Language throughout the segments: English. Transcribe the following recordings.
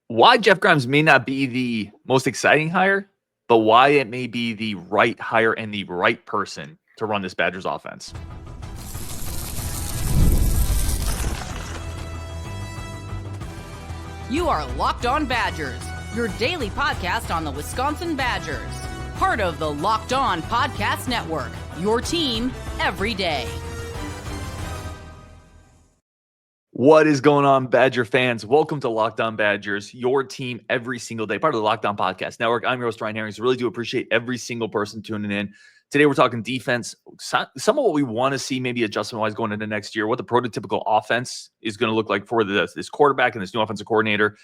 Why Jeff Grimes may not be the most exciting hire, but why it may be the right hire and the right person to run this Badgers offense. You are Locked On Badgers, your daily podcast on the Wisconsin Badgers. Part of the Locked On Podcast Network, your team every day. What is going on, Badger fans? Welcome to Locked On Badgers, your team every single day, part of the Locked On Podcast Network. I'm your host, Ryan Herrings. Really do appreciate every single person tuning in. Today, we're talking defense, some of what we want to see maybe adjustment-wise going into next year, what the prototypical offense is going to look like for this quarterback and this new offensive coordinator.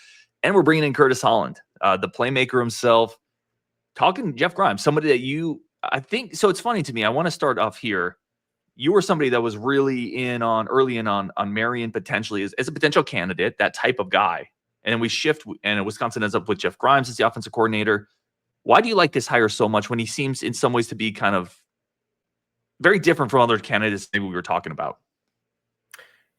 And we're bringing in Curtis Holland, the playmaker himself, talking Jeff Grimes, somebody that I think, so it's funny to me. I want to start off here. You were somebody that was really early in on Marion potentially as a potential candidate, that type of guy. And then we shift, and Wisconsin ends up with Jeff Grimes as the offensive coordinator. Why do you like this hire so much when he seems in some ways to be kind of very different from other candidates maybe we were talking about?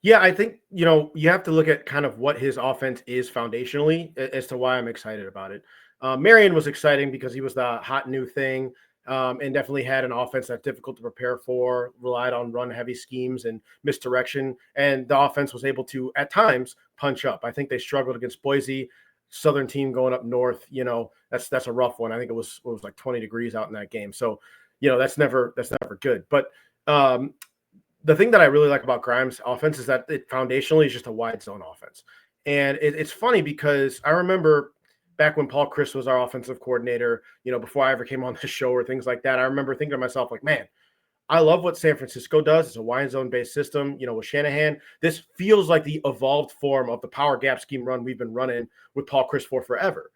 Yeah, I think, you have to look at kind of what his offense is foundationally as to why I'm excited about it. Marion was exciting because he was the hot new thing. And definitely had an offense that's difficult to prepare for, relied on run-heavy schemes and misdirection, and the offense was able to, at times, punch up. I think they struggled against Boise, Southern team going up north. That's a rough one. I think it was like 20 degrees out in that game. So, that's never good. But the thing that I really like about Grimes' offense is that it foundationally is just a wide zone offense. And it's funny because I remember back when Paul Chryst was our offensive coordinator, before I ever came on this show or things like that, I remember thinking to myself, like, man, I love what San Francisco does. It's a wide zone-based system, with Shanahan. This feels like the evolved form of the power gap scheme run we've been running with Paul Chryst for forever.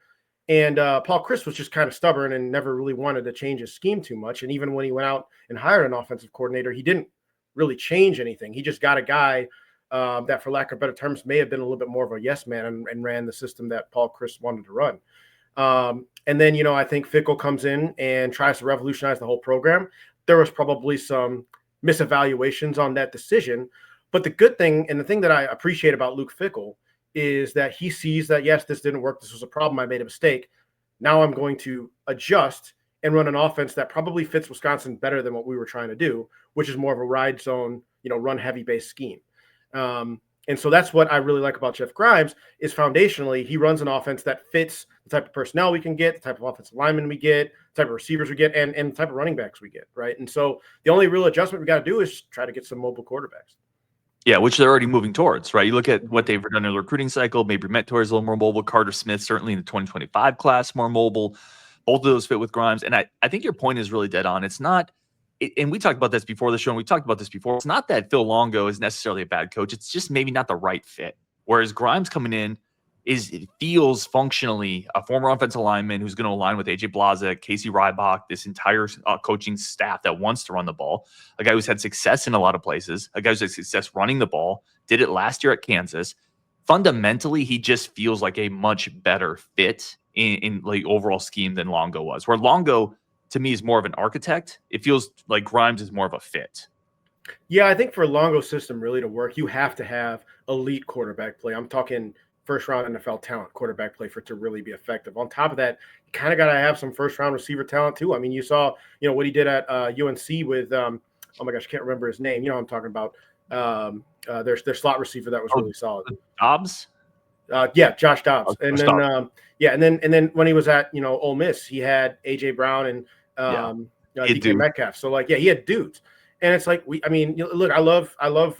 And Paul Chryst was just kind of stubborn and never really wanted to change his scheme too much. And even when he went out and hired an offensive coordinator, he didn't really change anything. He just got a guy that, for lack of better terms, may have been a little bit more of a yes man and ran the system that Paul Chryst wanted to run. And then, I think Fickell comes in and tries to revolutionize the whole program. There was probably some misevaluations on that decision. But the good thing, and the thing that I appreciate about Luke Fickell, is that he sees that, yes, this didn't work. This was a problem. I made a mistake. Now I'm going to adjust and run an offense that probably fits Wisconsin better than what we were trying to do, which is more of a ride zone, run heavy based scheme. And so that's what I really like about Jeff Grimes is foundationally, he runs an offense that fits the type of personnel we can get, the type of offensive linemen we get, the type of receivers we get, and the type of running backs we get, right? And so the only real adjustment we got to do is try to get some mobile quarterbacks. Yeah, which they're already moving towards, right? You look at what they've done in the recruiting cycle, maybe Mentor is a little more mobile, Carter Smith certainly in the 2025 class more mobile. Both of those fit with Grimes. And I think your point is really dead on. It's not, and we talked about this before the show, and we talked about this before. It's not that Phil Longo is necessarily a bad coach. It's just maybe not the right fit. Whereas Grimes coming in it feels functionally a former offensive lineman who's going to align with AJ Blaza, Casey Rybach, this entire coaching staff that wants to run the ball. A guy who's had success in a lot of places. A guy who's had success running the ball. Did it last year at Kansas. Fundamentally, he just feels like a much better fit in like overall scheme than Longo was. Where Longo, to me, is more of an architect. It feels like Grimes is more of a fit. Yeah, I think for Longo's system really to work, you have to have elite quarterback play. I'm talking first-round NFL talent quarterback play for it to really be effective. On top of that, you kind of got to have some first-round receiver talent too. I mean, you saw, what he did at UNC with, oh my gosh, I can't remember his name. I'm talking about their slot receiver that was really solid. Dobbs? Yeah, Josh Dobbs. And then when he was at, Ole Miss, he had AJ Brown and DK Metcalf. So he had dudes. And it's like, look, I love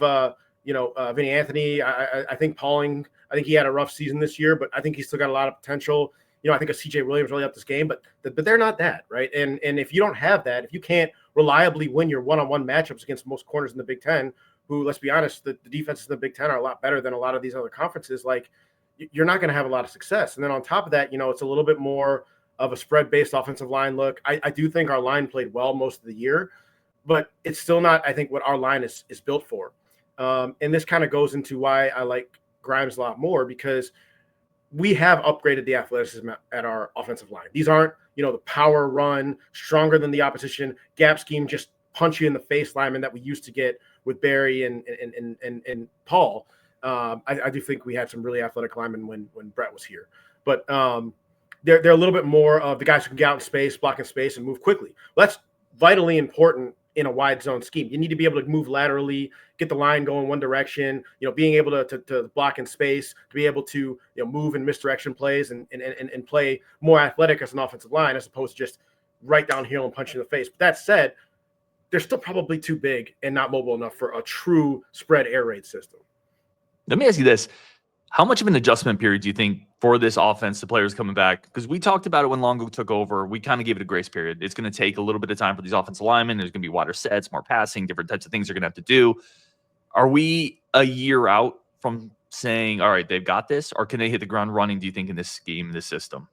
Vinny Anthony. I think Pauling, I think he had a rough season this year, but I think he's still got a lot of potential. I think a CJ Williams really upped this game, but they're not that, right? And if you don't have that, if you can't reliably win your one-on-one matchups against most corners in the Big Ten, who, let's be honest, the defenses in the Big Ten are a lot better than a lot of these other conferences, you're not going to have a lot of success. And then on top of that, it's a little bit more of a spread-based offensive line look. I do think our line played well most of the year, but it's still not, I think, what our line is built for. And this kind of goes into why I like Grimes a lot more, because we have upgraded the athleticism at our offensive line. These aren't, the power run, stronger than the opposition, gap scheme, just punch you in the face linemen that we used to get with Barry and Paul. I do think we had some really athletic linemen when Brett was here. but they're a little bit more of the guys who can get out in space, block in space, and move quickly. Well, that's vitally important in a wide zone scheme. You need to be able to move laterally, get the line going one direction, being able to block in space, to be able to move in misdirection plays and play more athletic as an offensive line as opposed to just right downhill and punch in the face. But that said, they're still probably too big and not mobile enough for a true spread air raid system. Let me ask you this. How much of an adjustment period do you think for this offense, the players coming back? Because we talked about it when Longo took over. We kind of gave it a grace period. It's going to take a little bit of time for these offensive linemen. There's going to be wider sets, more passing, different types of things they're going to have to do. Are we a year out from saying, all right, they've got this? Or can they hit the ground running, do you think, in this scheme, this system?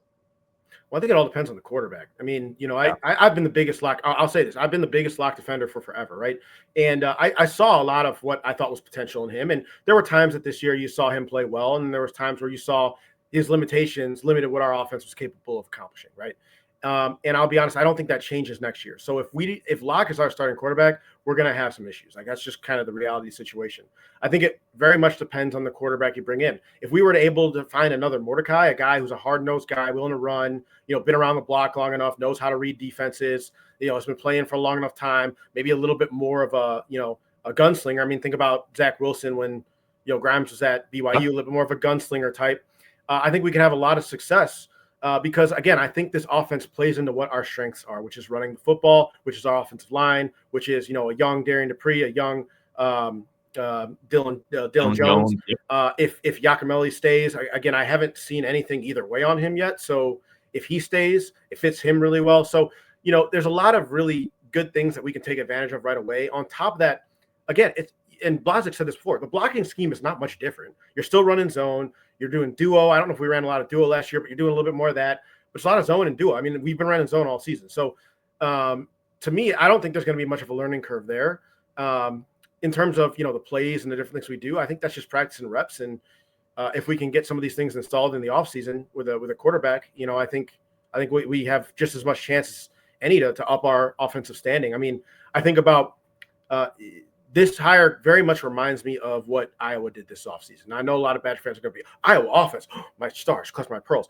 Well, I think it all depends on the quarterback. I mean, I've been the biggest lock. I'll say this. I've been the biggest lock defender for forever, right? And I saw a lot of what I thought was potential in him. And there were times that this year you saw him play well, and there was times where you saw his limitations limited what our offense was capable of accomplishing, right? And I'll be honest, I don't think that changes next year. So if Locke is our starting quarterback, we're going to have some issues. Like that's just kind of the reality situation. I think it very much depends on the quarterback you bring in. If we were able to find another Mordecai, a guy who's a hard-nosed guy, willing to run, been around the block long enough, knows how to read defenses, has been playing for a long enough time, maybe a little bit more of a gunslinger. I mean, think about Zach Wilson when Grimes was at BYU, a little bit more of a gunslinger type. I think we can have a lot of success. Because, again, I think this offense plays into what our strengths are, which is running the football, which is our offensive line, which is, a young Darian Dupree, a young Dylan Jones. If Yakimelli stays, again, I haven't seen anything either way on him yet. So if he stays, it fits him really well. So, there's a lot of really good things that we can take advantage of right away. On top of that, again, and Blazek said this before, the blocking scheme is not much different. You're still running zone. You're doing duo. I don't know if we ran a lot of duo last year, but you're doing a little bit more of that. But it's a lot of zone and duo. I mean, we've been running zone all season. So to me, I don't think there's going to be much of a learning curve there. In terms of, the plays and the different things we do, I think that's just practice and reps. And if we can get some of these things installed in the offseason with a quarterback, I think we have just as much chance as any to up our offensive standing. I mean, I think about this hire very much reminds me of what Iowa did this offseason. I know a lot of Badger fans are going to be, Iowa offense, my stars, clutch my pearls.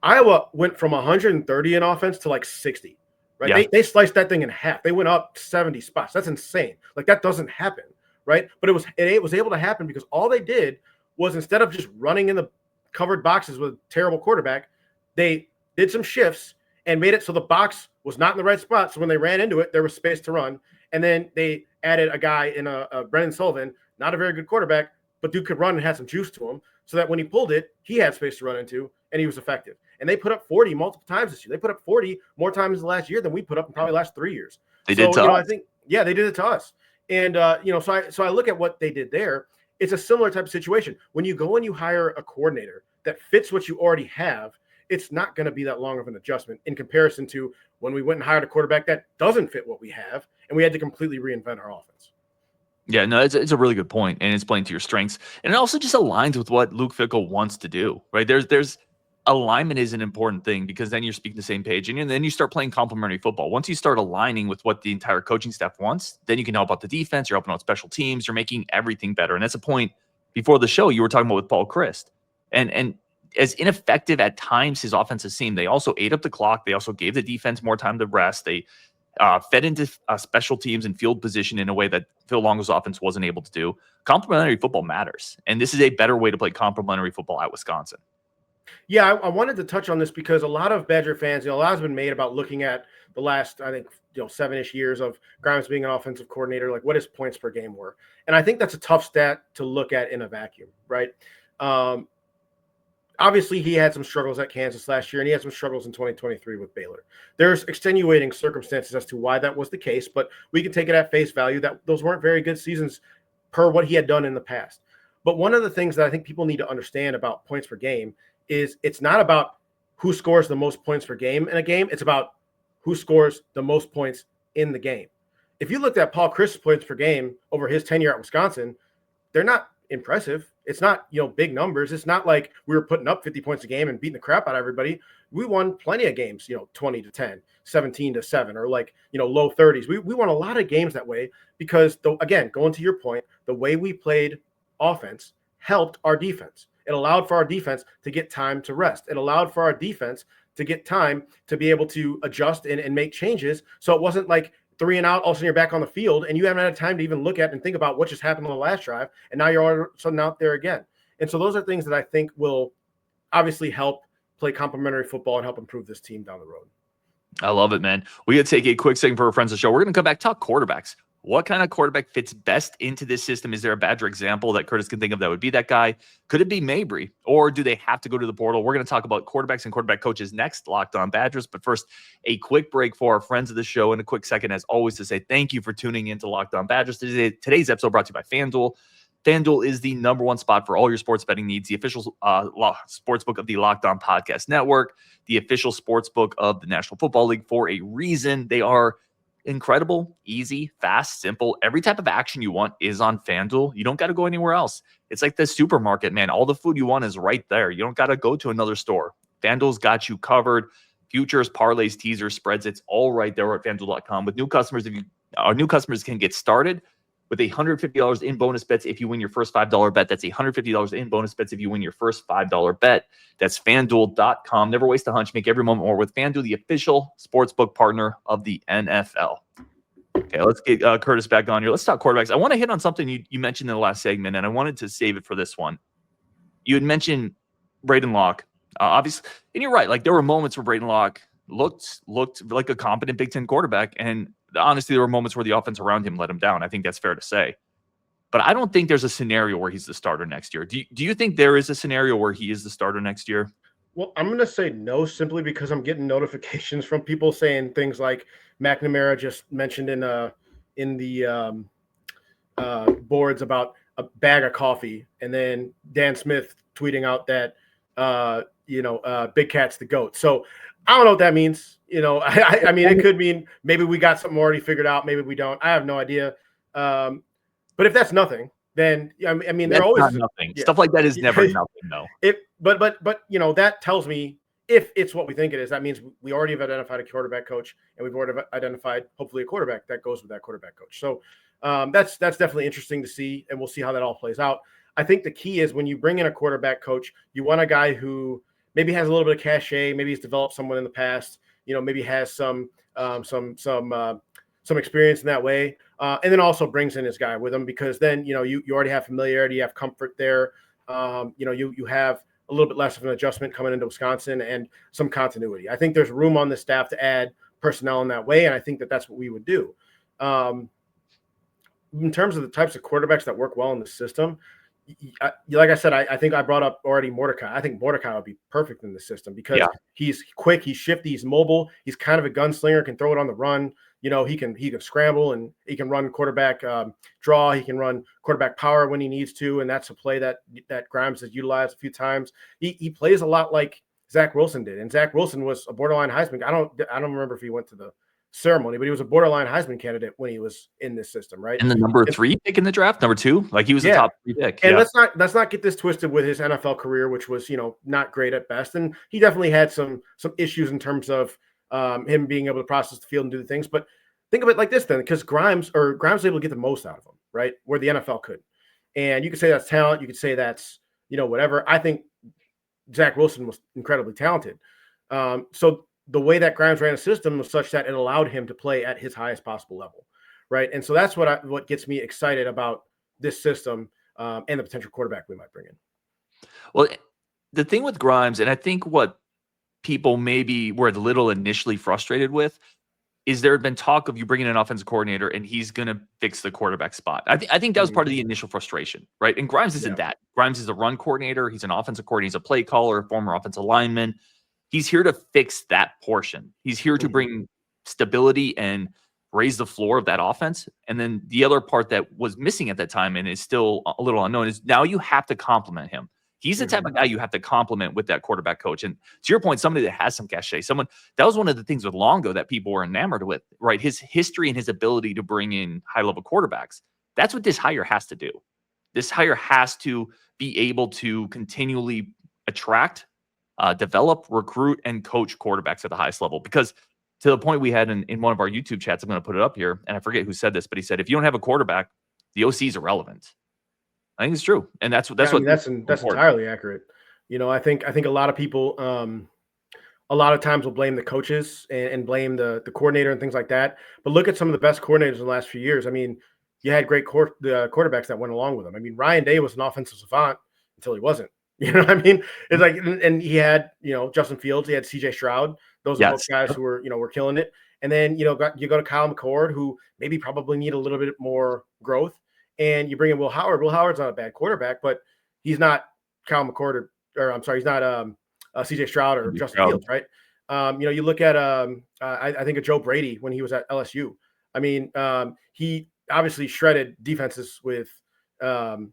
Iowa went from 130 in offense to like 60, right? Yeah. They sliced that thing in half. They went up 70 spots. That's insane. Like that doesn't happen, right? But it was able to happen because all they did was instead of just running in the covered boxes with a terrible quarterback, they did some shifts and made it so the box was not in the right spot. So when they ran into it, there was space to run. And then they added a guy in a Brennan Sullivan, not a very good quarterback, but dude could run and had some juice to him so that when he pulled it, he had space to run into and he was effective. And they put up 40 multiple times this year. They put up 40 more times the last year than we put up in probably the last 3 years. They did to us. I think, yeah, they did it to us. And, so I look at what they did there. It's a similar type of situation. When you go and you hire a coordinator that fits what you already have, it's not going to be that long of an adjustment in comparison to when we went and hired a quarterback that doesn't fit what we have, and we had to completely reinvent our offense. Yeah, no, it's a really good point, and it's playing to your strengths. And it also just aligns with what Luke Fickell wants to do, right? There's alignment is an important thing because then you're speaking the same page, and then you start playing complementary football. Once you start aligning with what the entire coaching staff wants, then you can help out the defense, you're helping out special teams, you're making everything better. And that's a point before the show you were talking about with Paul Chryst. And as ineffective at times his offense has seemed, they also ate up the clock. They also gave the defense more time to rest. They fed into special teams and field position in a way that Phil Longo's offense wasn't able to do. Complementary football matters, and this is a better way to play complementary football at Wisconsin. Yeah, I wanted to touch on this because a lot of Badger fans, a lot has been made about looking at the last, I think, 7-ish years of Grimes being an offensive coordinator, like what his points per game were. And I think that's a tough stat to look at in a vacuum, right? Obviously, he had some struggles at Kansas last year, and he had some struggles in 2023 with Baylor. There's extenuating circumstances as to why that was the case, but we can take it at face value that those weren't very good seasons per what he had done in the past. But one of the things that I think people need to understand about points per game is it's not about who scores the most points per game in a game. It's about who scores the most points in the game. If you looked at Paul Chryst's points per game over his tenure at Wisconsin, they're not impressive. It's not, big numbers. It's not like we were putting up 50 points a game and beating the crap out of everybody. We won plenty of games, 20-10, 17-7, or low 30s. We won a lot of games that way because, again, going to your point, the way we played offense helped our defense. It allowed for our defense to get time to rest. It allowed for our defense to get time to be able to adjust and make changes. So it wasn't like 3 and out, all of a sudden you're back on the field and you haven't had time to even look at and think about what just happened on the last drive. And now you're all of a sudden out there again. And so those are things that I think will obviously help play complementary football and help improve this team down the road. I love it, man. We got to take a quick second for our friends of the show. We're going to come back, talk quarterbacks. What kind of quarterback fits best into this system? Is there a Badger example that Curtis can think of that would be that guy? Could it be Mabry? Or do they have to go to the portal? We're going to talk about quarterbacks and quarterback coaches next, Locked On Badgers. But first, a quick break for our friends of the show and a quick second, as always, to say thank you for tuning in to Locked On Badgers. Today's episode brought to you by FanDuel. FanDuel is the #1 spot for all your sports betting needs, the official sportsbook of the Locked On Podcast Network, the official sportsbook of the National Football League for a reason. They are incredible, easy, fast, simple. Every type of action you want is on FanDuel. You don't got to go anywhere else. It's like the supermarket, man. All the food you want is right there. You don't got to go to another store. FanDuel's got you covered. Futures, parlays, teasers, spreads. It's all right there at FanDuel.com. With new customers, our new customers can get started with $150 in bonus bets if you win your first $5 bet. That's $150 in bonus bets if you win your first $5 bet. That's FanDuel.com. Never waste a hunch. Make every moment more with FanDuel, the official sportsbook partner of the NFL. Okay, let's get Curtis back on here. Let's talk quarterbacks. I want to hit on something you mentioned in the last segment, and I wanted to save it for this one. You had mentioned Braden Locke, obviously, and you're right. Like, there were moments where Braden Locke looked like a competent Big Ten quarterback, and honestly, there were moments where the offense around him let him down. I think that's fair to say. But I don't think there's a scenario where he's the starter next year. Do you think there is a scenario where he is the starter next year? Well, I'm going to say no, simply because I'm getting notifications from people saying things like McNamara just mentioned in the boards about a bag of coffee, and then Dan Smith tweeting out that Big Cat's the GOAT. So I don't know what that means. I mean, it could mean maybe we got something already figured out. Maybe we don't. I have no idea. But if that's nothing, then I mean, that's they're always nothing. Yeah. Stuff like that is never nothing, though. But that tells me if it's what we think it is, that means we already have identified a quarterback coach, and we've already identified hopefully a quarterback that goes with that quarterback coach. So that's definitely interesting to see, and we'll see how that all plays out. I think the key is when you bring in a quarterback coach, you want a guy who maybe has a little bit of cachet, maybe he's developed someone in the past, maybe has some experience in that way, and then also brings in his guy with him, because then you already have familiarity, you have comfort there. You have a little bit less of an adjustment coming into Wisconsin and some continuity. I think there's room on the staff to add personnel in that way, and I think that's what we would do. In terms of the types of quarterbacks that work well in the system, like I said, I think I brought up already Mordecai. I think Mordecai would be perfect in the system because he's quick, he's shifty, he's mobile, he's kind of a gunslinger, can throw it on the run. He can scramble, and he can run quarterback draw. He can run quarterback power when he needs to, and that's a play that Grimes has utilized a few times. He plays a lot like Zach Wilson did, and Zach Wilson was a borderline Heisman. I don't remember if he went to the ceremony, but he was a borderline Heisman candidate when he was in this system, right? And the number 3 pick in the draft, number 2, like he was a top 3 pick. And let's not get this twisted with his NFL career, which was not great at best, and he definitely had some issues in terms of him being able to process the field and do the things. But think of it like this then, because Grimes was able to get the most out of him, right? Where the NFL couldn't. And you could say that's talent. You could say that's, whatever. I think Zach Wilson was incredibly talented. So the way that Grimes ran a system was such that it allowed him to play at his highest possible level, right? And so that's what gets me excited about this system and the potential quarterback we might bring in. Well, the thing with Grimes, and I think what people maybe were a little initially frustrated with, is there had been talk of you bringing in an offensive coordinator and he's going to fix the quarterback spot. I think that was part of the initial frustration, right? And Grimes isn't that. Grimes is a run coordinator. He's an offensive coordinator. He's a play caller, former offensive lineman. He's here to fix that portion. He's here to bring stability and raise the floor of that offense. And then the other part that was missing at that time and is still a little unknown is now you have to complement him. He's the type of guy you have to complement with that quarterback coach. And to your point, somebody that has some cachet, that was one of the things with Longo that people were enamored with, right? His history and his ability to bring in high-level quarterbacks. That's what this hire has to do. This hire has to be able to continually attract, develop, recruit, and coach quarterbacks at the highest level. Because to the point we had in one of our YouTube chats, I'm going to put it up here, and I forget who said this, but he said, if you don't have a quarterback, the OC is irrelevant. I think it's true, and that's Yeah, I what mean that's that's important. entirely accurate. I think a lot of people a lot of times will blame the coaches and blame the coordinator and things like that. But look at some of the best coordinators in the last few years. I mean, you had great the quarterbacks that went along with them. I mean, Ryan Day was an offensive savant until he wasn't. You know what I mean? It's like, and he had, Justin Fields, he had CJ Stroud. Those are both Yes, guys who were killing it. And then, you go to Kyle McCord, who maybe probably need a little bit more growth. And you bring in Will Howard. Will Howard's not a bad quarterback, but he's not Kyle McCord or I'm sorry, he's not CJ Stroud or Justin Stroud. Fields, right? You look at I think of Joe Brady when he was at LSU. I mean, he obviously shredded defenses with oh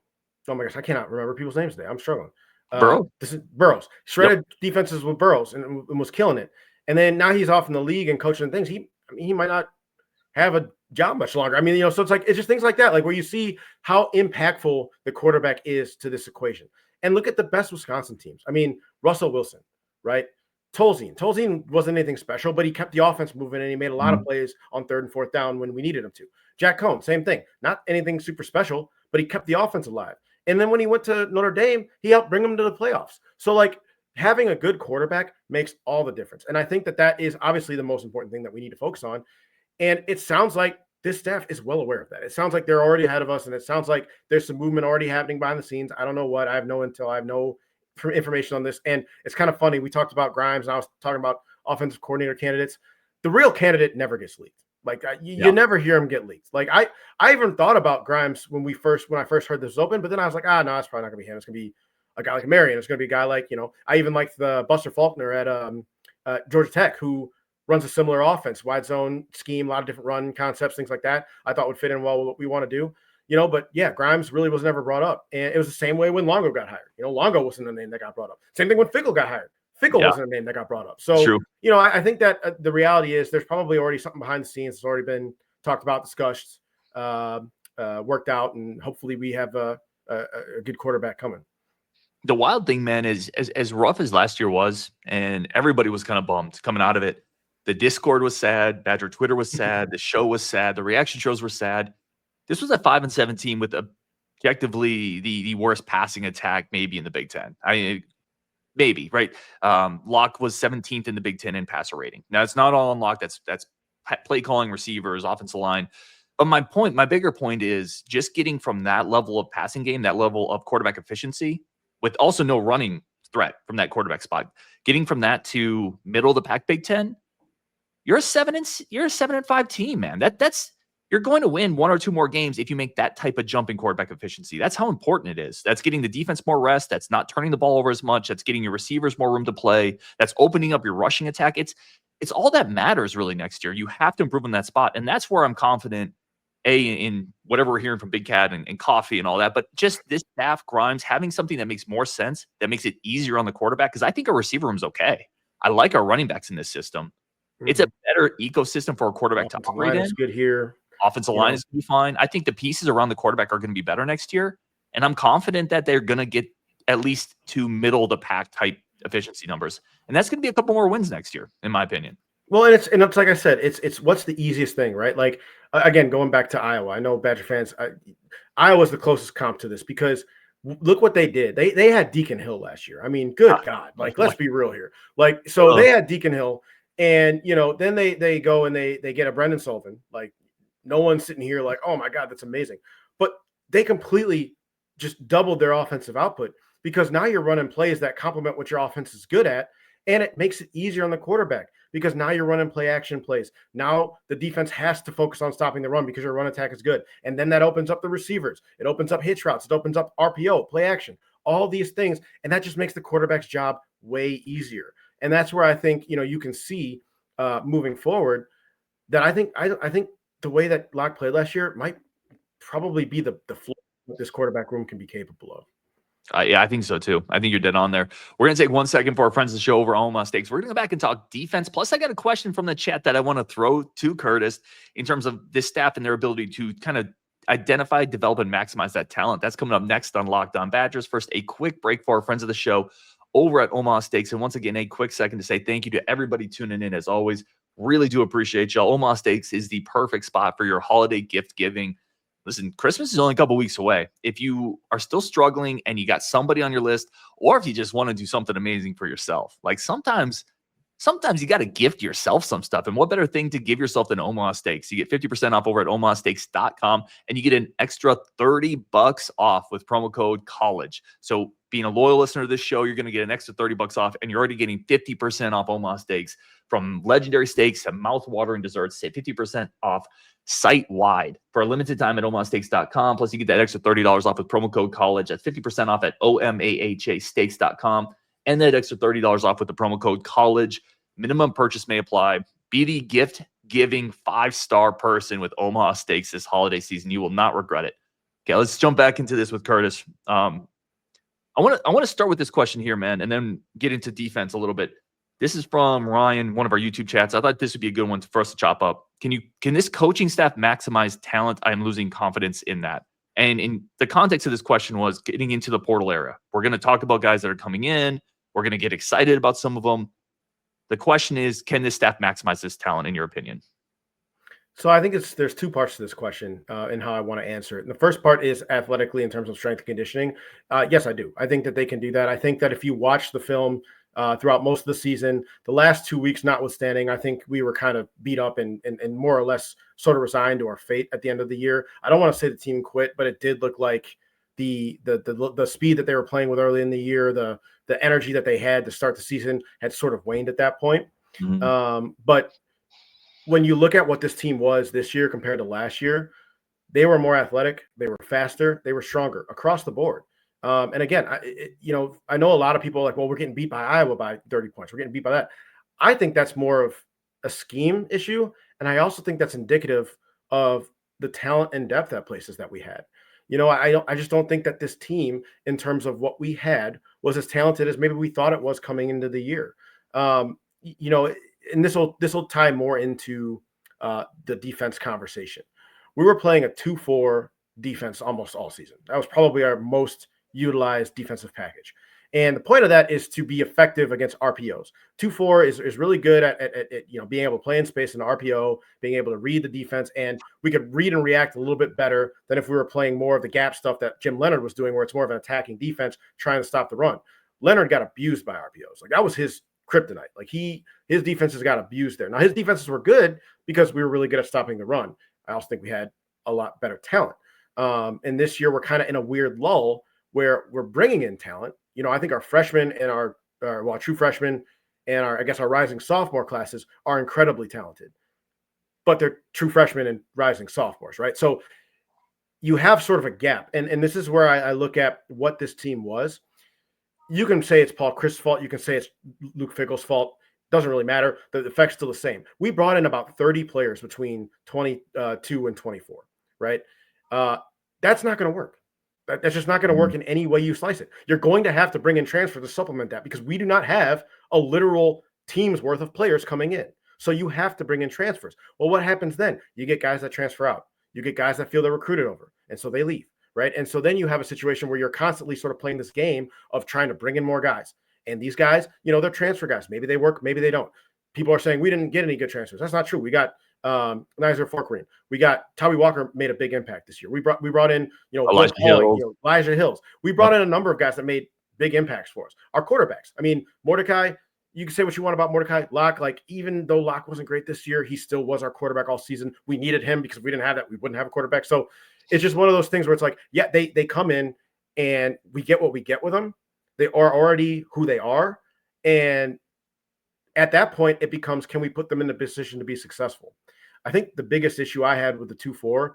my gosh, I cannot remember people's names today. I'm struggling. Burrow. This is Burrows. Shredded defenses with Burrows and was killing it. And then now he's off in the league and coaching things. He might not have a job much longer. I mean, so it's just things like that, like where you see how impactful the quarterback is to this equation. And look at the best Wisconsin teams. I mean, Russell Wilson, right? Tolzien wasn't anything special, but he kept the offense moving and he made a lot of plays on 3rd and 4th down when we needed him to. Jack Cohn, same thing. Not anything super special, but he kept the offense alive. And then when he went to Notre Dame, he helped bring them to the playoffs. So, like, having a good quarterback makes all the difference. And I think that is obviously the most important thing that we need to focus on. And it sounds like this staff is well aware of that. It sounds like they're already ahead of us, and it sounds like there's some movement already happening behind the scenes. I don't know what. I have no intel. I have no information on this. And it's kind of funny. We talked about Grimes, and I was talking about offensive coordinator candidates. The real candidate never gets leaked. Like you never hear him get leaked. Like I even thought about Grimes when I first heard this was open, but then I was like, no, it's probably not gonna be him. It's gonna be a guy like Marion. It's gonna be a guy like, I even liked the Buster Faulkner at Georgia Tech, who runs a similar offense, wide zone scheme, a lot of different run concepts, things like that. I thought would fit in well with what we want to do. But yeah, Grimes really was never brought up. And it was the same way when Longo got hired. Longo wasn't the name that got brought up. Same thing when Fickle got hired. Fickle wasn't a name that got brought up. So, True. I think that the reality is there's probably already something behind the scenes that's already been talked about, discussed, worked out, and hopefully we have a good quarterback coming. The wild thing, man, is as rough as last year was, and everybody was kind of bummed coming out of it. The Discord was sad. Badger Twitter was sad. The show was sad. The reaction shows were sad. This was a 5-7 team with objectively the worst passing attack maybe in the Big Ten. I mean, maybe, right? Locke was 17th in the Big Ten in passer rating. Now, it's not all on Locke. That's play calling, receivers, offensive line. But my bigger point is just getting from that level of passing game, that level of quarterback efficiency, with also no running threat from that quarterback spot, getting from that to middle of the pack Big Ten, you're a 7-5 team, man. That's you're going to win 1 or 2 more games if you make that type of jump in quarterback efficiency. That's how important it is. That's getting the defense more rest. That's not turning the ball over as much. That's getting your receivers more room to play. That's opening up your rushing attack. It's all that matters really next year. You have to improve in that spot. And that's where I'm confident, in whatever we're hearing from Big Cat and Coffee and all that. But just this staff, Grimes, having something that makes more sense, that makes it easier on the quarterback, because I think our receiver room's okay. I like our running backs in this system. It's a better ecosystem for a quarterback to operate in. Good here. Offensive line is going to be fine. I think the pieces around the quarterback are going to be better next year. And I'm confident that they're going to get at least to middle of the pack type efficiency numbers. And that's going to be a couple more wins next year, in my opinion. Well, and it's like I said, it's what's the easiest thing, right? Like, again, going back to Iowa, I know Badger fans, Iowa's the closest comp to this because look what they did. They had Deacon Hill last year. I mean, good God, like, let's be real here. Like, so they had Deacon Hill, and then they go and they get a Brendan Sullivan. Like, no one's sitting here like, oh my God, that's amazing. But they completely just doubled their offensive output because now you're running plays that complement what your offense is good at, and it makes it easier on the quarterback because now you're running play action plays. Now the defense has to focus on stopping the run because your run attack is good. And then that opens up the receivers. It opens up hitch routes. It opens up RPO, play action, all these things. And that just makes the quarterback's job way easier. And that's where I think, you can see moving forward that I think the way that Locke played last year might probably be the floor that this quarterback room can be capable of. Yeah, I think so too. I think you're dead on there. We're going to take 1 second for our friends of the show over at Omaha Steaks. We're going to go back and talk defense. Plus, I got a question from the chat that I want to throw to Curtis in terms of this staff and their ability to kind of identify, develop, and maximize that talent. That's coming up next on Locked On Badgers. First, a quick break for our friends of the show over at Omaha Steaks. And once again, a quick second to say thank you to everybody tuning in as always. Really do appreciate y'all. Omaha Steaks is the perfect spot for your holiday gift giving. listen, Christmas is only a couple weeks away. If you are still struggling and you got somebody on your list, or if you just want to do something amazing for yourself, like sometimes you got to gift yourself some stuff. And what better thing to give yourself than Omaha Steaks? You get 50% off over at omahasteaks.com and you get an extra $30 off with promo code college. So being a loyal listener to this show, you're going to get an extra $30 off and you're already getting 50% off Omaha Steaks. From legendary steaks to mouth-watering desserts, say 50% off site-wide for a limited time at omahasteaks.com. Plus, you get that extra $30 off with promo code college. That's 50% off at omahasteaks.com. And that extra $30 off with the promo code college. Minimum purchase may apply. Be the gift-giving 5-star person with Omaha Steaks this holiday season. You will not regret it. Okay, let's jump back into this with Curtis. I want to start with this question here, man, and then get into defense a little bit. This is from Ryan, one of our YouTube chats. I thought this would be a good one for us to chop up. Can this coaching staff maximize talent? I'm losing confidence in that. And in the context of this question was getting into the portal era. We're going to talk about guys that are coming in. We're going to get excited about some of them. The question is, can this staff maximize this talent, in your opinion? So I think there's two parts to this question and how I want to answer it. And the first part is athletically in terms of strength and conditioning. Yes, I do. I think that they can do that. I think that if you watch the film throughout most of the season, the last 2 weeks notwithstanding, I think we were kind of beat up and more or less sort of resigned to our fate at the end of the year. I don't want to say the team quit, but it did look like the speed that they were playing with early in the year, the energy that they had to start the season had sort of waned at that point. Mm-hmm. But when you look at what this team was this year compared to last year, they were more athletic, they were faster, they were stronger across the board. And again, I know a lot of people are like, well, we're getting beat by Iowa by 30 points. We're getting beat by that. I think that's more of a scheme issue. And I also think that's indicative of the talent and depth at places that we had. I just don't think that this team, in terms of what we had, was as talented as maybe we thought it was coming into the year. And this will tie more into the defense conversation. We were playing a 2-4 defense almost all season. That was probably our most utilized defensive package. And the point of that is to be effective against RPOs. 2-4 is really good at being able to play in space in RPO, being able to read the defense, and we could read and react a little bit better than if we were playing more of the gap stuff that Jim Leonhard was doing, where it's more of an attacking defense trying to stop the run. Leonhard got abused by RPOs. Like, that was his kryptonite. Like, his defenses got abused there. Now, his defenses were good because we were really good at stopping the run. I also think we had a lot better talent. And this year we're kind of in a weird lull where we're bringing in talent. I think our freshmen and our true freshmen and our rising sophomore classes are incredibly talented, but they're true freshmen and rising sophomores, right? So you have sort of a gap. And this is where I look at what this team was. You can say it's Paul Chryst's fault. You can say it's Luke Fickell's fault. Doesn't really matter. The effect's still the same. We brought in about 30 players between 22 and 24, right? That's not going to work. That's just not going to work in any way you slice it. You're going to have to bring in transfers to supplement that because we do not have a literal team's worth of players coming in. So you have to bring in transfers. Well, what happens then? You get guys that transfer out. You get guys that feel they're recruited over, and so they leave, right? And so then you have a situation where you're constantly sort of playing this game of trying to bring in more guys. And these guys, they're transfer guys. Maybe they work, maybe they don't. People are saying we didn't get any good transfers. That's not true. We got Nizer Forkrean. We got Tommy Walker made a big impact this year. We brought in Elijah Hills. We brought in a number of guys that made big impacts for us. Our quarterbacks. I mean, Mordecai. You can say what you want about Mordecai. Locke, like, even though Locke wasn't great this year, he still was our quarterback all season. We needed him because if we didn't have that, we wouldn't have a quarterback. So it's just one of those things where it's like, yeah, they come in and we get what we get with them. They are already who they are. And at that point, it becomes, can we put them in a position to be successful? I think the biggest issue I had with the 2-4,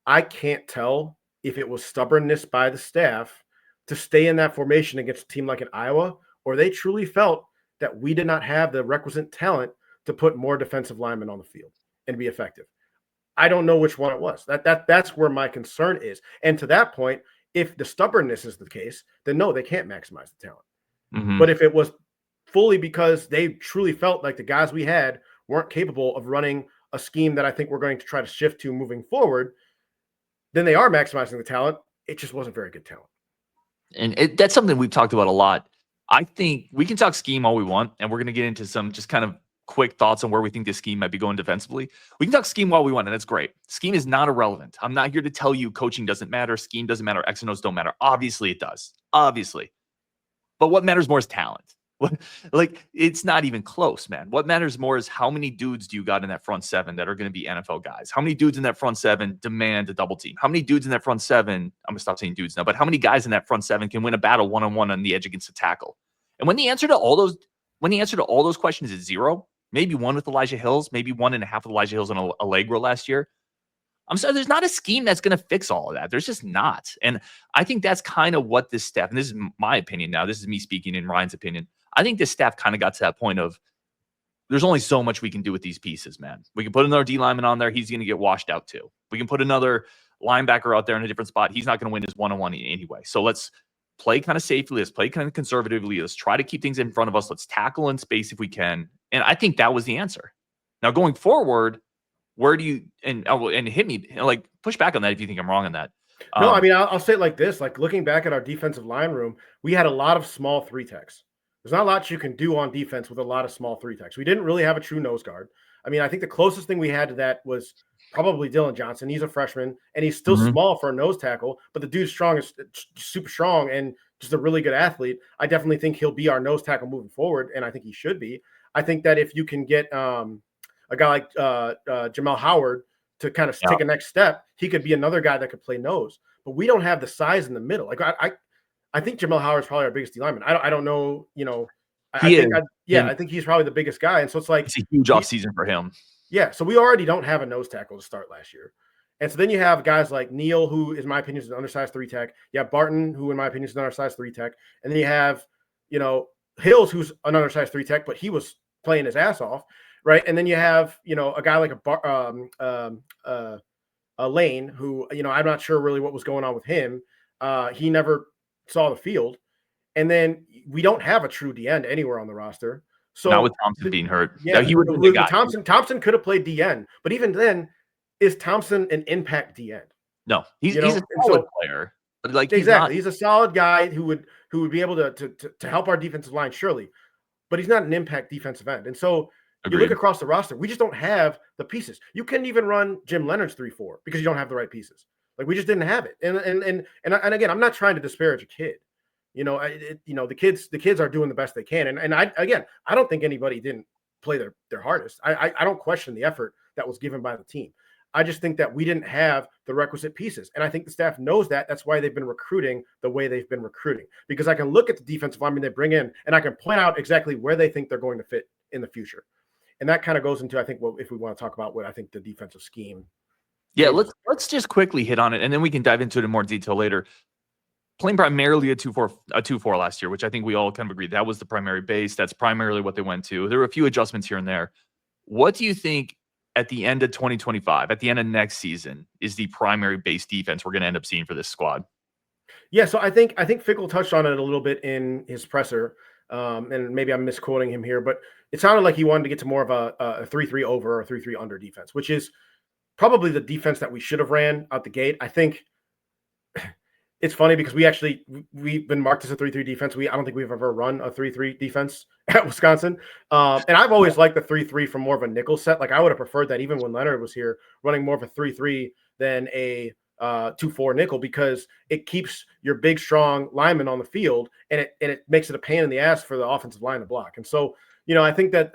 I can't tell if it was stubbornness by the staff to stay in that formation against a team like an Iowa, or they truly felt that we did not have the requisite talent to put more defensive linemen on the field and be effective. I don't know which one it was. That's where my concern is. And to that point, if the stubbornness is the case, then no, they can't maximize the talent. Mm-hmm. But if it was fully because they truly felt like the guys we had weren't capable of running a scheme that I think we're going to try to shift to moving forward, then they are maximizing the talent. It just wasn't very good talent. And that's something we've talked about a lot. I think we can talk scheme all we want, and we're going to get into some just kind of quick thoughts on where we think this scheme might be going defensively. We can talk scheme while we want, and that's great. Scheme is not irrelevant. I'm not here to tell you coaching doesn't matter, scheme doesn't matter, X and O's don't matter. Obviously it does. Obviously. But what matters more is talent. Like, it's not even close, man. What matters more is how many dudes do you got in that front seven that are going to be NFL guys? How many dudes in that front seven demand a double team? How many dudes in that front seven, I'm going to stop saying dudes now, but how many guys in that front seven can win a battle one-on-one on the edge against a tackle? And when the answer to all those questions is zero, maybe one with Elijah Hills, maybe 1.5 with Elijah Hills and Allegro last year, I'm sorry, there's not a scheme that's going to fix all of that. There's just not. And I think that's kind of what this staff, and this is my opinion now, this is me speaking in Ryan's opinion. I think this staff kind of got to that point of there's only so much we can do with these pieces, man. We can put another D lineman on there. He's going to get washed out too. We can put another linebacker out there in a different spot. He's not going to win his one-on-one anyway. So let's play kind of safely. Let's play kind of conservatively. Let's try to keep things in front of us. Let's tackle in space if we can. And I think that was the answer. Now going forward, where do you and hit me, like, push back on that if you think I'm wrong on that? No, I mean, I'll say it like this. Like, looking back at our defensive line room, we had a lot of small three techs. There's not a lot you can do on defense with a lot of small three techs. We didn't really have a true nose guard. I mean, I think the closest thing we had to that was probably Dylan Johnson. He's a freshman, and he's still small for a nose tackle, but the dude's strong, is super strong, and just a really good athlete. I definitely think he'll be our nose tackle moving forward, and I think he should be. I think that if you can get a guy like Jamel Howard to kind of take a next step, he could be another guy that could play nose. But we don't have the size in the middle. Like, I think Jamel Howard's probably our biggest D lineman. I don't know, I think he's probably the biggest guy. And so it's like it's a huge offseason for him. Yeah. So we already don't have a nose tackle to start last year. And so then you have guys like Neal, who, in my opinion, is an undersized 3 tech. You have Barton, who, in my opinion, is an undersized 3 tech. And then you have, Hills, who's an undersized 3 tech, but he was playing his ass off. Right. And then you have, a guy like a Lane, who, I'm not sure really what was going on with him. He never saw the field. And then we don't have a true D end anywhere on the roster. So not with Thompson being hurt. Yeah, he would have been the guy. Thompson could have played D end, but even then, is Thompson an impact D end? No, he's a solid player. But like, he's a solid guy who would be able to help our defensive line, surely, but he's not an impact defensive end. And so you look across the roster, we just don't have the pieces. You couldn't even run Jim Leonard's 3-4 because you don't have the right pieces. Like, we just didn't have it. And again, I'm not trying to disparage a kid. The kids are doing the best they can. And I don't think anybody didn't play their hardest. I don't question the effort that was given by the team. I just think that we didn't have the requisite pieces. And I think the staff knows that. That's why they've been recruiting the way they've been recruiting. Because I can look at the defensive linemen they bring in, and I can point out exactly where they think they're going to fit in the future. And that kind of goes into, I think, if we want to talk about what I think the defensive scheme. Yeah, let's just quickly hit on it, and then we can dive into it in more detail later. Playing primarily a 2-4 last year, which I think we all kind of agreed that was the primary base. That's primarily what they went to. There were a few adjustments here and there. What do you think at the end of 2025, at the end of next season, is the primary base defense we're going to end up seeing for this squad? Yeah, so I think Fickle touched on it a little bit in his presser, and maybe I'm misquoting him here, but it sounded like he wanted to get to more of a 3-3 over or 3-3 under defense, which is probably the defense that we should have ran out the gate. I think it's funny because we've been marked as a 3-3 defense. I don't think we've ever run a 3-3 defense at Wisconsin. And I've always liked the 3-3 from more of a nickel set. Like, I would have preferred that even when Leonard was here, running more of a 3-3 than a 2-4 nickel, because it keeps your big, strong lineman on the field, and it makes it a pain in the ass for the offensive line to block. And so, I think that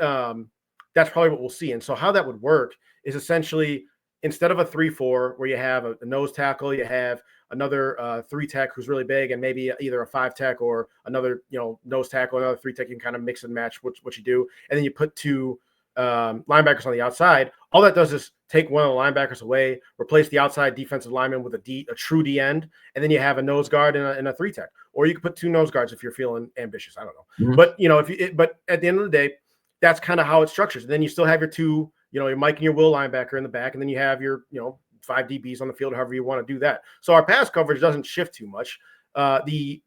that's probably what we'll see. And so how that would work is essentially, instead of a 3-4 where you have a nose tackle, you have another 3 tech who's really big, and maybe either a 5 tech or another, nose tackle, another 3 tech. You can kind of mix and match what you do. And then you put 2 linebackers on the outside. All that does is take one of the linebackers away, replace the outside defensive lineman with a true D end, and then you have a nose guard and a 3 tech. Or you could put 2 nose guards if you're feeling ambitious. I don't know. Mm-hmm. But, but at the end of the day, that's kind of how it structures. And then you still have your 2, your Mike and your Will linebacker in the back, and then you have your, 5 DBs on the field, however you want to do that. So our pass coverage doesn't shift too much. The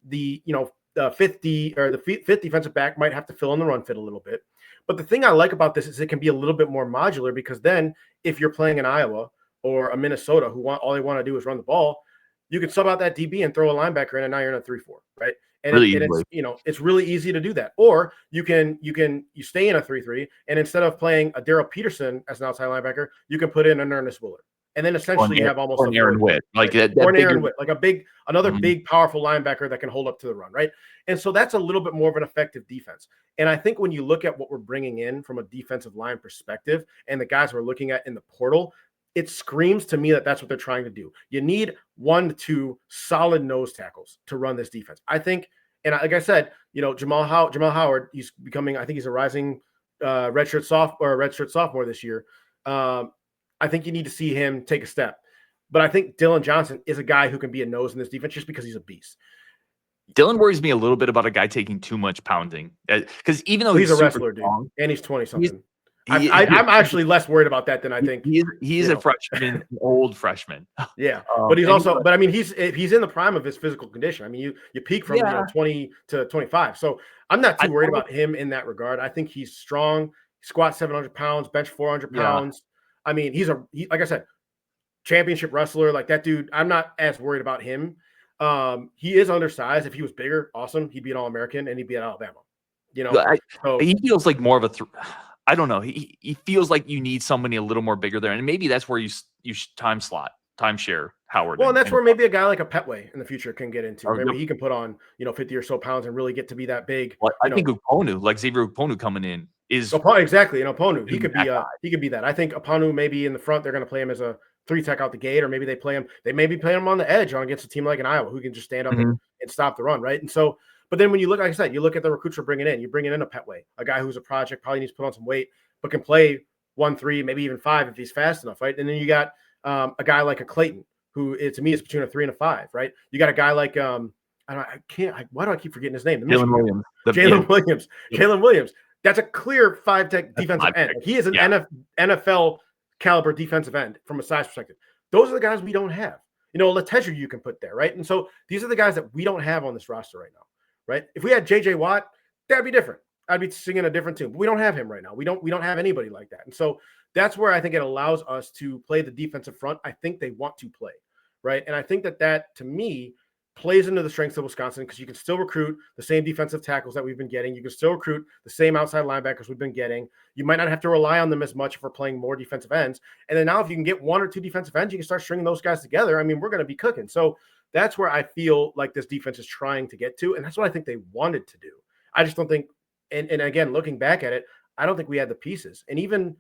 fifth defensive back might have to fill in the run fit a little bit. But the thing I like about this is it can be a little bit more modular, because then if you're playing in Iowa or a Minnesota who all they want to do is run the ball, you can sub out that DB and throw a linebacker in, and now you're in a 3-4, right? And Really it's, easily. it's really easy to do that. Or you stay in a 3-3, and instead of playing a Daryl Peterson as an outside linebacker, you can put in an Ernest Willard. And then essentially you have almost or a an Aaron 4 Witt, like right? that Or an bigger. Aaron Witt, like another big, powerful linebacker that can hold up to the run, right? And so that's a little bit more of an effective defense. And I think when you look at what we're bringing in from a defensive line perspective and the guys we're looking at in the portal, it screams to me that that's what they're trying to do. You need 1 to 2 solid nose tackles to run this defense. I think, and like I said, Jamal Howard, he's becoming, I think he's a rising redshirt sophomore this year. I think you need to see him take a step. But I think Dylan Johnson is a guy who can be a nose in this defense just because he's a beast. Dylan worries me a little bit about a guy taking too much pounding, because even though he's a super wrestler, strong, dude, and he's 20-something. I'm actually less worried about that than I think. He's a freshman, an old freshman. Yeah, but he's also, but I mean, he's in the prime of his physical condition. I mean, you peak from 20 to 25. So I'm not too worried about him in that regard. I think he's strong. He squats 700 pounds, bench 400 pounds. I mean, he's like I said, championship wrestler. Like that dude, I'm not as worried about him. He is undersized. If he was bigger, awesome. He'd be an All-American and he'd be at Alabama. He feels like more of a. I don't know. He feels like you need somebody a little more bigger there, and maybe that's where you timeshare Howard. Well, and that's where maybe a guy like a Petway in the future can get into. Maybe he can put on 50 or so pounds and really get to be that big. Well, I think Uponu, like Xavier Uponu coming in, is exactly. Uponu, he could be that. I think Uponu maybe in the front they're going to play him as a 3-tech out the gate, or maybe they may be playing him on the edge against a team like an Iowa who can just stand up and stop the run, right? And so, but then when you look, like I said, you look at the recruits we're bringing in. You're bringing in a Petway, a guy who's a project, probably needs to put on some weight, but can play 1-3, maybe even 5 if he's fast enough, right? And then you got a guy like a Clayton, who to me is between a 3 and a 5, right? You got a guy like why do I keep forgetting his name? Jalen Williams. Jalen Williams. That's a clear 5-tech defensive end. He is an NFL caliber defensive end from a size perspective. Those are the guys we don't have. Lateju you can put there, right? And so these are the guys that we don't have on this roster right now, right? If we had JJ Watt, that'd be different. I'd be singing a different tune, but we don't have him right now. We don't have anybody like that. And so that's where I think it allows us to play the defensive front I think they want to play, right? And I think that to me plays into the strengths of Wisconsin, because you can still recruit the same defensive tackles that we've been getting. You can still recruit the same outside linebackers we've been getting. You might not have to rely on them as much if we're playing more defensive ends. And then now if you can get 1 or 2 defensive ends, you can start stringing those guys together. I mean, we're going to be cooking. So that's where I feel like this defense is trying to get to. And that's what I think they wanted to do. I just don't think, and again, looking back at it, I don't think we had the pieces. And even,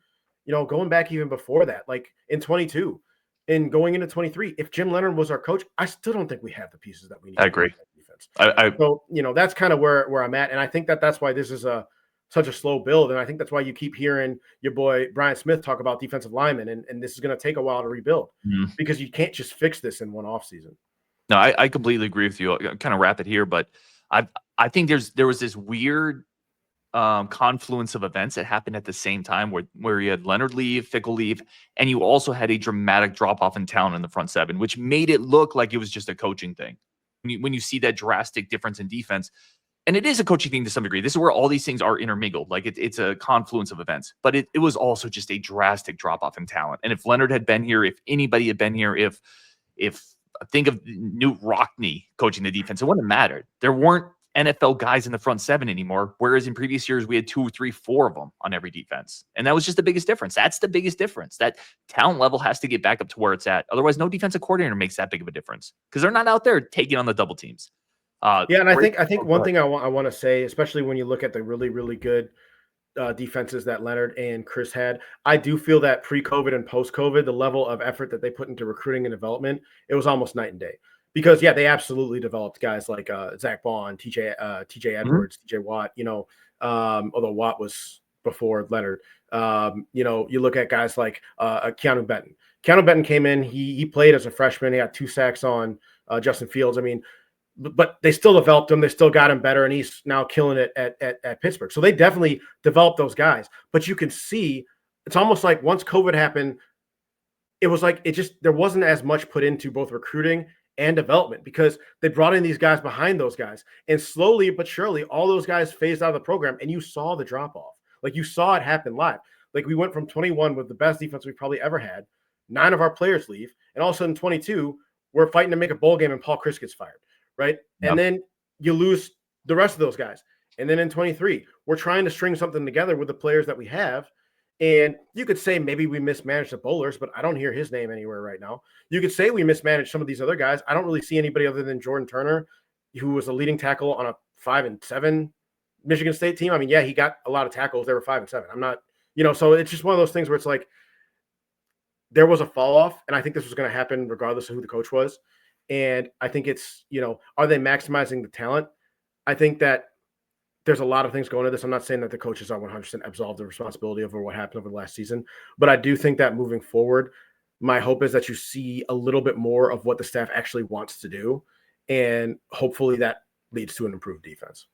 going back even before that, like in 22 and going into 23, if Jim Leonard was our coach, I still don't think we have the pieces that we need. I agree. Defense. So, that's kind of where I'm at. And I think that's why this is such a slow build. And I think that's why you keep hearing your boy Brian Smith talk about defensive linemen. And this is going to take a while to rebuild because you can't just fix this in one offseason. No, I completely agree with you. I'll kind of wrap it here, but I think there was this weird confluence of events that happened at the same time where you had Leonard leave, Fickle leave, and you also had a dramatic drop-off in talent in the front seven, which made it look like it was just a coaching thing. When you see that drastic difference in defense, and it is a coaching thing to some degree. This is where all these things are intermingled. Like it's a confluence of events, but it was also just a drastic drop-off in talent. And if Leonard had been here, if anybody had been here, if think of Newt Rockne coaching the defense, it wouldn't have mattered. There weren't NFL guys in the front seven anymore, whereas in previous years we had 2, 3, 4 of them on every defense. And that was just the biggest difference. That's the biggest difference. That talent level has to get back up to where it's at. Otherwise, no defensive coordinator makes that big of a difference because they're not out there taking on the double teams. And I think one thing I want to say, especially when you look at the really, really good defenses that Leonard and Chris had, I do feel that pre-COVID and post-COVID, the level of effort that they put into recruiting and development, it was almost night and day. Because they absolutely developed guys like Zach Bond, TJ Edwards, TJ Watt. Although Watt was before Leonard. You look at guys like Keanu Benton. Keanu Benton came in. He played as a freshman. He got 2 sacks on Justin Fields. I mean, but they still developed him. They still got him better, and he's now killing it at Pittsburgh. So they definitely developed those guys. But you can see it's almost like once COVID happened, it was like there wasn't as much put into both recruiting and development because they brought in these guys behind those guys. And slowly but surely, all those guys phased out of the program, and you saw the drop-off. Like, you saw it happen live. Like, we went from 21 with the best defense we've probably ever had. 9 of our players leave. And all of a sudden, 22, we're fighting to make a bowl game, and Paul Chryst gets fired, right? Yep. And then you lose the rest of those guys. And then in 23, we're trying to string something together with the players that we have. And you could say maybe we mismanaged the bowlers, but I don't hear his name anywhere right now. You could say we mismanaged some of these other guys. I don't really see anybody other than Jordan Turner, who was a leading tackle on a 5-7 Michigan State team. I mean, yeah, he got a lot of tackles. They were 5-7. I'm not, so it's just one of those things where it's like there was a fall off, and I think this was going to happen regardless of who the coach was. And I think it's, are they maximizing the talent? I think that there's a lot of things going into this. I'm not saying that the coaches are 100% absolved of responsibility over what happened over the last season, but I do think that moving forward, my hope is that you see a little bit more of what the staff actually wants to do, and hopefully that leads to an improved defense.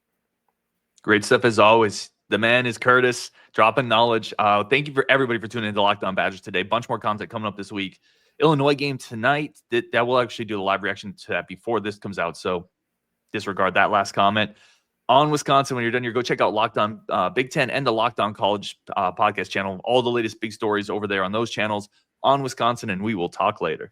Great stuff as always. The man is Curtis, dropping knowledge. Thank you for everybody for tuning into Locked On Badgers today. Bunch more content coming up this week. Illinois game tonight. That will actually do a live reaction to that before this comes out, so disregard that last comment. On Wisconsin, when you're done here, go check out Locked On Big Ten and the Locked On College podcast channel. All the latest big stories over there on those channels on Wisconsin, and we will talk later.